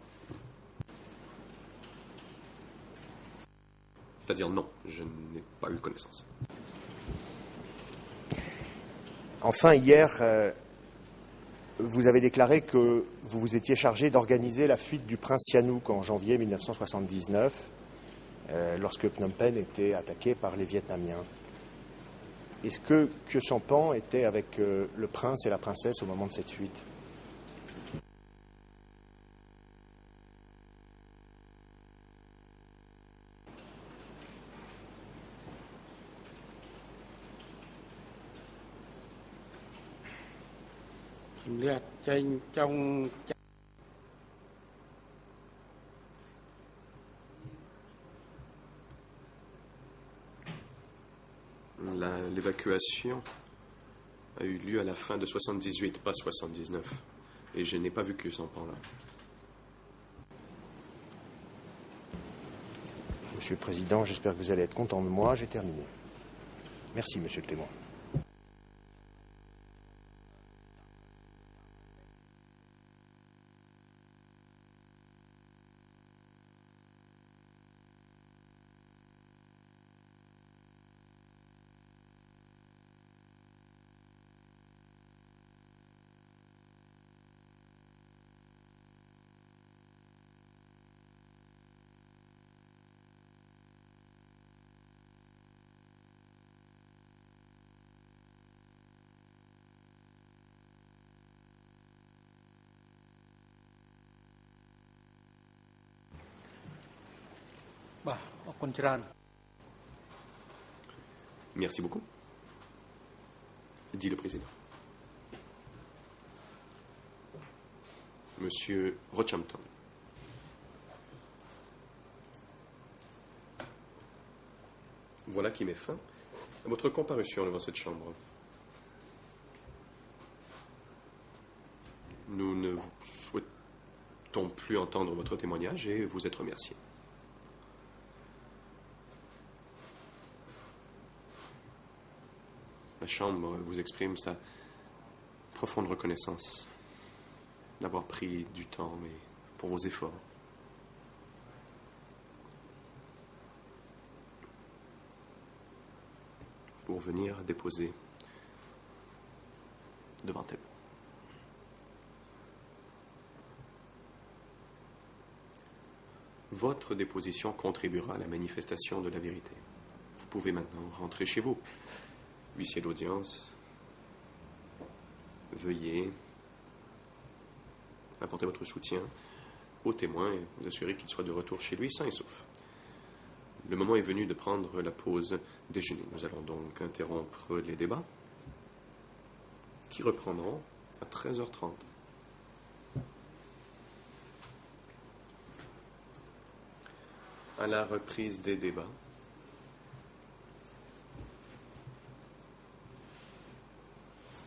C'est-à-dire non, je n'ai pas eu connaissance. Enfin, hier, vous avez déclaré que vous vous étiez chargé d'organiser la fuite du prince Sihanouk en janvier 1979, lorsque Phnom Penh était attaqué par les Vietnamiens. Est-ce que Khieu Samphan était avec le prince et la princesse au moment de cette fuite? L'évacuation a eu lieu à la fin de 78, pas 79. Et je n'ai pas vu Khieu Samphan là. Monsieur le Président, j'espère que vous allez être content de moi. J'ai terminé. Merci, monsieur le témoin. Merci beaucoup, dit le président. Monsieur Rochampton. Voilà qui met fin à votre comparution devant cette chambre. Nous ne vous souhaitons plus entendre votre témoignage et vous êtes remercié. La Chambre vous exprime sa profonde reconnaissance d'avoir pris du temps et pour vos efforts. Pour venir déposer devant elle. Votre déposition contribuera à la manifestation de la vérité. Vous pouvez maintenant rentrer chez vous. Huissier d'audience, veuillez apporter votre soutien au témoin et vous assurer qu'il soit de retour chez lui sain et sauf. Le moment est venu de prendre la pause déjeuner. Nous allons donc interrompre les débats qui reprendront à 13h30. À la reprise des débats,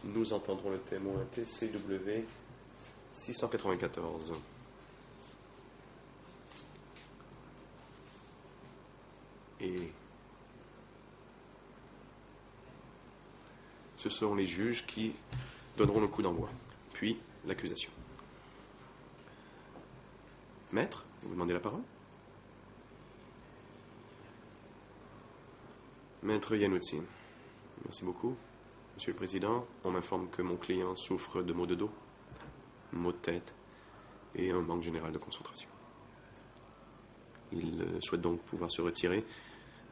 nous entendrons le témoin TCW 694. Et ce seront les juges qui donneront le coup d'envoi, puis l'accusation. Maître, vous demandez la parole? Maître Yanoutsi, merci beaucoup. Monsieur le Président, on m'informe que mon client souffre de maux de dos, maux de tête et un manque général de concentration. Il souhaite donc pouvoir se retirer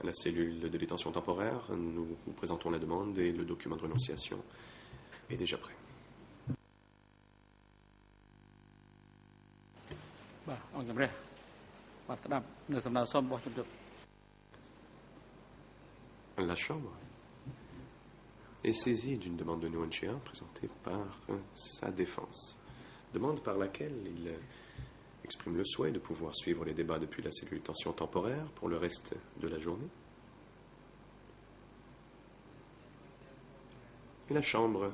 à la cellule de détention temporaire. Nous vous présentons la demande et le document de renonciation est déjà prêt. បាទអង្គជំរះបាទស្ដាប់នៅសំណើសុំរបស់ជំរាប La Chambre est saisie d'une demande de Nguyen Chi Anh présentée par sa défense. Demande par laquelle il exprime le souhait de pouvoir suivre les débats depuis la cellule de détention temporaire pour le reste de la journée. Et la Chambre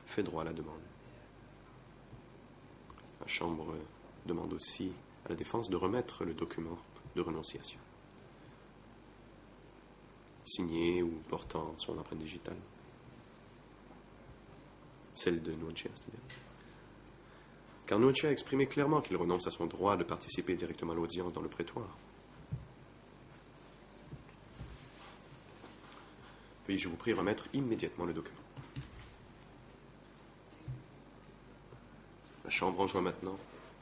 fait droit à la demande. La Chambre demande aussi à la défense de remettre le document de renonciation, signé ou portant son empreinte digitale, celle de Nguyen Chi Anh, c'est-à-dire. Car Nguyen Chi Anh a exprimé clairement qu'il renonce à son droit de participer directement à l'audience dans le prétoire. Puis-je vous prie remettre immédiatement le document. La Chambre enjoint maintenant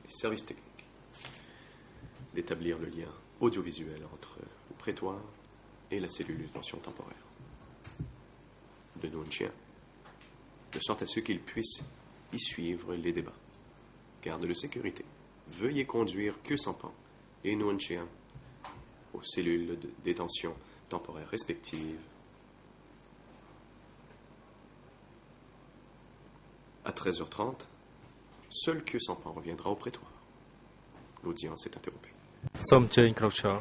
les services techniques d'établir le lien audiovisuel entre le prétoire et la cellule de détention temporaire de Nguyen Chi Anh, de sorte à ce qu'ils puissent y suivre les débats. Garde de sécurité, veuillez conduire Que Sampan et Nguyen Chi Anh aux cellules de détention temporaire respectives à 13h30. Seul Que Sampan reviendra au prétoire. L'audience est interrompue. សូមអញ្ជើញក្រុកឈរ